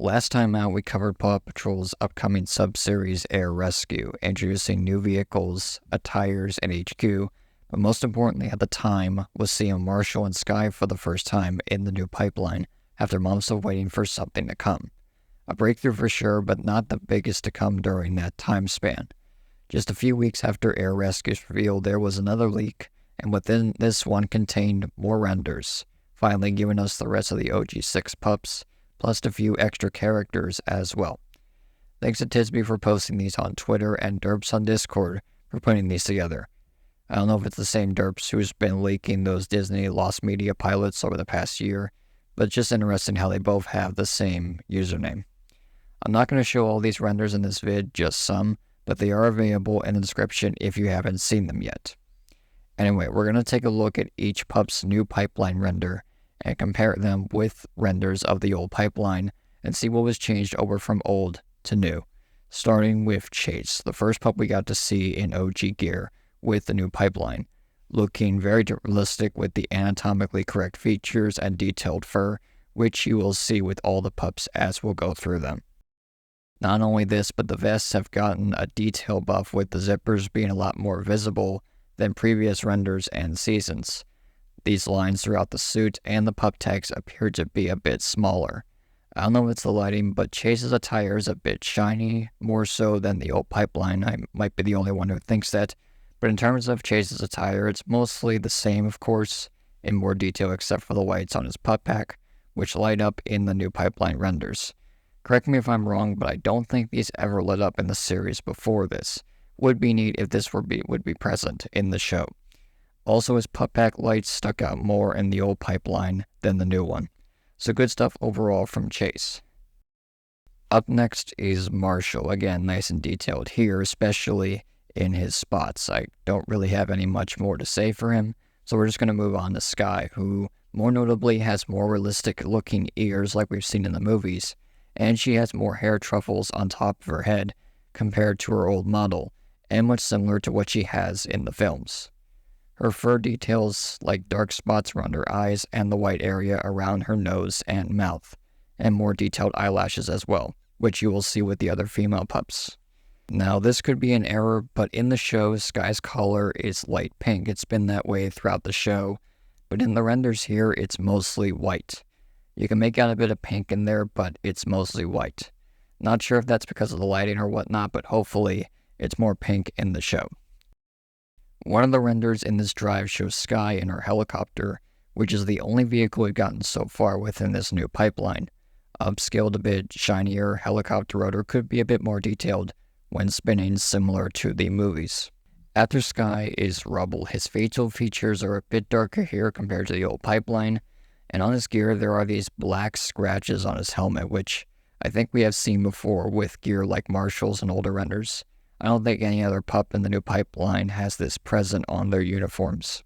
Last time out, we covered Paw Patrol's upcoming sub-series Air Rescue, introducing new vehicles, attires, and HQ, but most importantly at the time was seeing Marshall and Skye for the first time in the new pipeline after months of waiting for something to come. A breakthrough for sure, but not the biggest to come during that time span. Just a few weeks after Air Rescue's reveal, there was another leak, and within this one contained more renders, finally giving us the rest of the OG6 pups, plus a few extra characters as well. Thanks to Tisby for posting these on Twitter and Derps on Discord for putting these together. I don't know if it's the same Derps who's been leaking those Disney Lost Media pilots over the past year, but it's just interesting how they both have the same username. I'm not going to show all these renders in this vid, just some, but they are available in the description if you haven't seen them yet. Anyway, we're going to take a look at each pup's new pipeline render and compare them with renders of the old pipeline and see what was changed over from old to new. Starting with Chase, the first pup we got to see in OG gear with the new pipeline, looking very realistic with the anatomically correct features and detailed fur, which you will see with all the pups as we'll go through them. Not only this, but the vests have gotten a detail buff with the zippers being a lot more visible than previous renders and seasons. These lines throughout the suit and the pup tags appear to be a bit smaller. I don't know if it's the lighting, but Chase's attire is a bit shiny, more so than the old pipeline. I might be the only one who thinks that, but in terms of Chase's attire, it's mostly the same, of course, in more detail except for the lights on his pup pack, which light up in the new pipeline renders. Correct me if I'm wrong, but I don't think these ever lit up in the series before this. Would be neat if this would be present in the show. Also, his pup pack lights stuck out more in the old pipeline than the new one. So good stuff overall from Chase. Up next is Marshall. Again, nice and detailed here, especially in his spots. I don't really have any much more to say for him, so we're just going to move on to Skye, who more notably has more realistic looking ears like we've seen in the movies, and she has more hair truffles on top of her head compared to her old model, and much similar to what she has in the films. Her fur details like dark spots around her eyes and the white area around her nose and mouth, and more detailed eyelashes as well, which you will see with the other female pups. Now, this could be an error, but in the show, Skye's color is light pink. It's been that way throughout the show, but in the renders here, it's mostly white. You can make out a bit of pink in there, but it's mostly white. Not sure if that's because of the lighting or whatnot, but hopefully it's more pink in the show. One of the renders in this drive shows Skye in her helicopter, which is the only vehicle we've gotten so far within this new pipeline. Upscaled a bit, shinier helicopter rotor could be a bit more detailed when spinning, similar to the movies. After Skye is Rubble. His facial features are a bit darker here compared to the old pipeline, and on his gear there are these black scratches on his helmet, which I think we have seen before with gear like Marshall's and older renders. I don't think any other pup in the new pipeline has this present on their uniforms.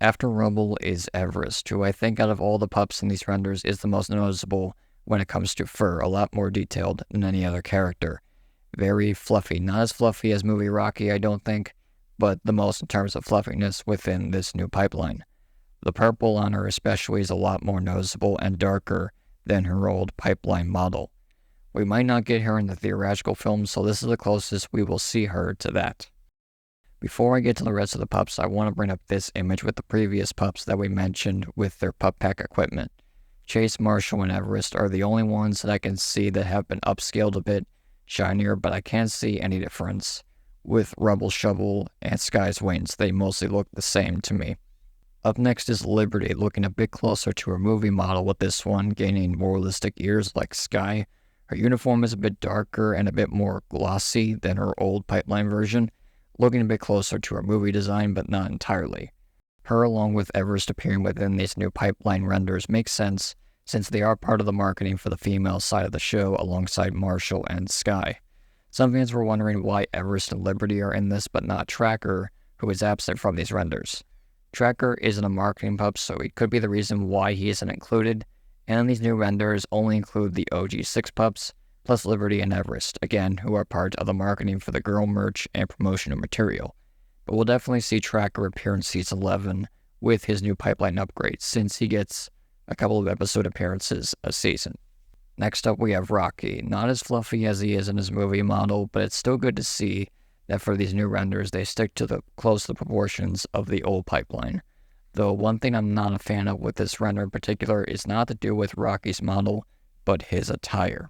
After Rubble is Everest, who I think out of all the pups in these renders is the most noticeable when it comes to fur, a lot more detailed than any other character. Very fluffy, not as fluffy as movie Rocky, I don't think, but the most in terms of fluffiness within this new pipeline. The purple on her especially is a lot more noticeable and darker than her old pipeline model. We might not get her in the theatrical film, so this is the closest we will see her to that. Before I get to the rest of the pups, I want to bring up this image with the previous pups that we mentioned with their pup pack equipment. Chase, Marshall, and Everest are the only ones that I can see that have been upscaled a bit shinier, but I can't see any difference. With Rubble, Shovel, and Skye's wings, they mostly look the same to me. Up next is Liberty, looking a bit closer to her movie model with this one, gaining more realistic ears like Skye. Her uniform is a bit darker and a bit more glossy than her old pipeline version, looking a bit closer to her movie design, but not entirely. Her along with Everest appearing within these new pipeline renders makes sense, since they are part of the marketing for the female side of the show alongside Marshall and Skye. Some fans were wondering why Everest and Liberty are in this, but not Tracker, who is absent from these renders. Tracker isn't a marketing pup, so it could be the reason why he isn't included, and these new renders only include the OG6 pups, plus Liberty and Everest, again, who are part of the marketing for the girl merch and promotional material. But we'll definitely see Tracker appear in Season 11 with his new pipeline upgrade, since he gets a couple of episode appearances a season. Next up, we have Rocky. Not as fluffy as he is in his movie model, but it's still good to see that for these new renders, they stick to the close to the proportions of the old pipeline. Though one thing I'm not a fan of with this render in particular is not to do with Rocky's model, but his attire.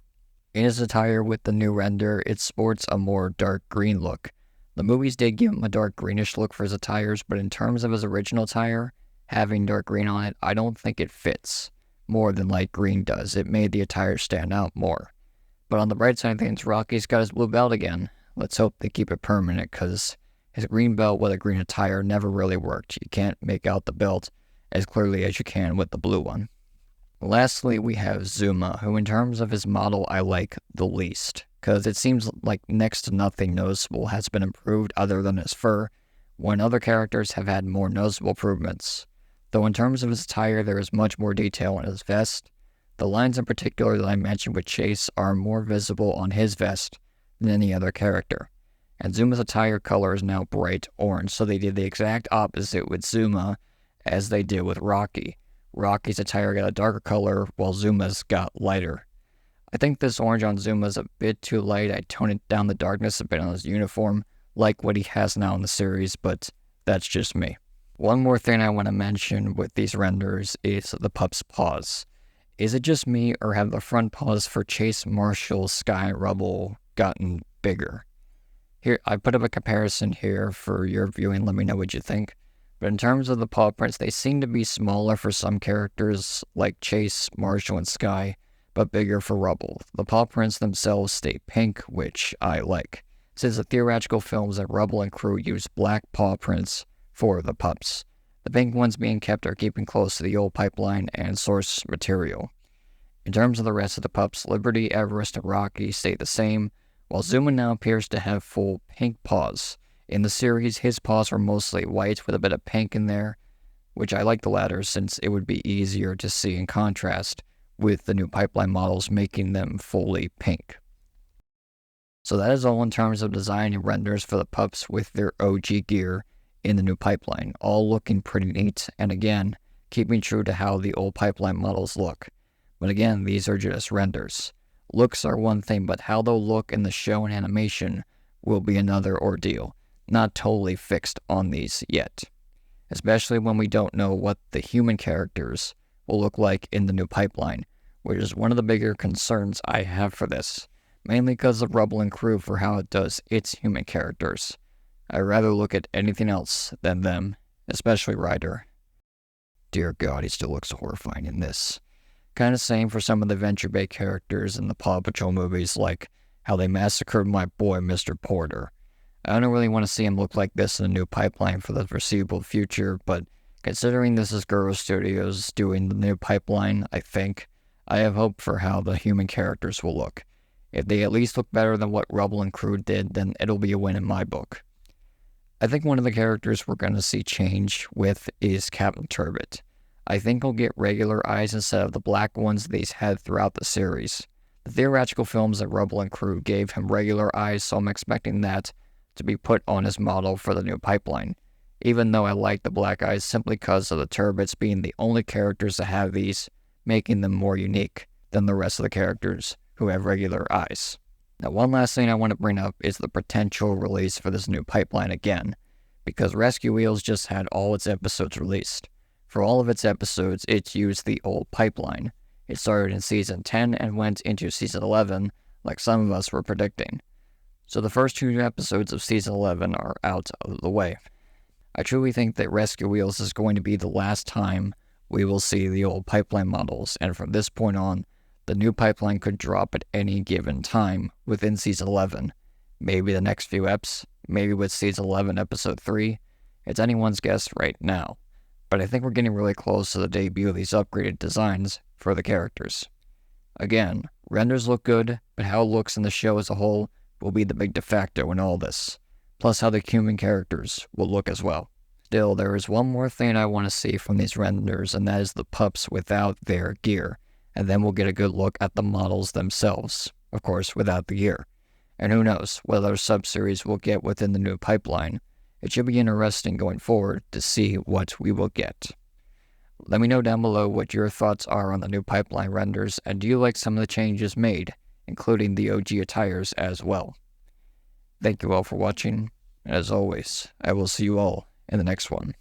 In his attire with the new render, it sports a more dark green look. The movies did give him a dark greenish look for his attires, but in terms of his original attire, having dark green on it, I don't think it fits more than light green does. It made the attire stand out more. But on the bright side of things, Rocky's got his blue belt again. Let's hope they keep it permanent, because his green belt with a green attire never really worked. You can't make out the belt as clearly as you can with the blue one. Lastly, we have Zuma, who in terms of his model I like the least, because it seems like next to nothing noticeable has been improved other than his fur, when other characters have had more noticeable improvements. Though in terms of his attire, there is much more detail in his vest. The lines in particular that I mentioned with Chase are more visible on his vest than any other character. And Zuma's attire color is now bright orange, so they did the exact opposite with Zuma as they did with Rocky. Rocky's attire got a darker color, while Zuma's got lighter. I think this orange on Zuma is a bit too light. I toned it down the darkness a bit on his uniform, like what he has now in the series, but that's just me. One more thing I want to mention with these renders is the pup's paws. Is it just me, or have the front paws for Chase, Marshall, Skye, and Rubble gotten bigger? Here, I put up a comparison here for your viewing. Let me know what you think. But in terms of the paw prints, they seem to be smaller for some characters like Chase, Marshall, and Skye, but bigger for Rubble. The paw prints themselves stay pink, which I like, since the theatrical films that Rubble and crew use black paw prints for the pups. The pink ones being kept are keeping close to the old pipeline and source material. In terms of the rest of the pups, Liberty, Everest, and Rocky stay the same, while Zuma now appears to have full pink paws. In the series, his paws were mostly white with a bit of pink in there, which I like the latter since it would be easier to see in contrast with the new pipeline models making them fully pink. So that is all in terms of design and renders for the pups with their OG gear in the new pipeline, all looking pretty neat, and again, keeping true to how the old pipeline models look. But again, these are just renders. Looks are one thing, but how they'll look in the show and animation will be another ordeal. Not totally fixed on these yet, especially when we don't know what the human characters will look like in the new pipeline, which is one of the bigger concerns I have for this, mainly because of Rubble and crew for how it does its human characters. I'd rather look at anything else than them, especially Ryder. Dear God, he still looks horrifying in this. Kinda same for some of the Venture Bay characters in the Paw Patrol movies, like how they massacred my boy Mr. Porter. I don't really want to see him look like this in a new pipeline for the foreseeable future, but considering this is Guru Studios doing the new pipeline, I have hope for how the human characters will look. If they at least look better than what Rubble and crew did, then it'll be a win in my book. I think one of the characters we're going to see change with is Captain Turbot. I think he'll get regular eyes instead of the black ones that he's had throughout the series. The theatrical films that Rubble and crew gave him regular eyes, so I'm expecting that to be put on his model for the new pipeline, even though I like the black eyes simply because of the Turbots being the only characters that have these, making them more unique than the rest of the characters who have regular eyes. Now, one last thing I want to bring up is the potential release for this new pipeline again, because Rescue Wheels just had all its episodes released. For all of its episodes, it used the old pipeline. It started in Season 10 and went into Season 11, like some of us were predicting. So the first 2 episodes of Season 11 are out of the way. I truly think that Rescue Wheels is going to be the last time we will see the old pipeline models, and from this point on, the new pipeline could drop at any given time within Season 11. Maybe the next few eps, maybe with Season 11 Episode 3. It's anyone's guess right now. But I think we're getting really close to the debut of these upgraded designs for the characters. Again, renders look good, but how it looks in the show as a whole will be the big de facto in all this, plus how the human characters will look as well. Still, there is one more thing I want to see from these renders, and that is the pups without their gear, and then we'll get a good look at the models themselves, of course without the gear. And who knows what other sub-series we'll get within the new pipeline. It should be interesting going forward to see what we will get. Let me know down below what your thoughts are on the new pipeline renders, and do you like some of the changes made, including the OG attires as well. Thank you all for watching, and as always, I will see you all in the next one.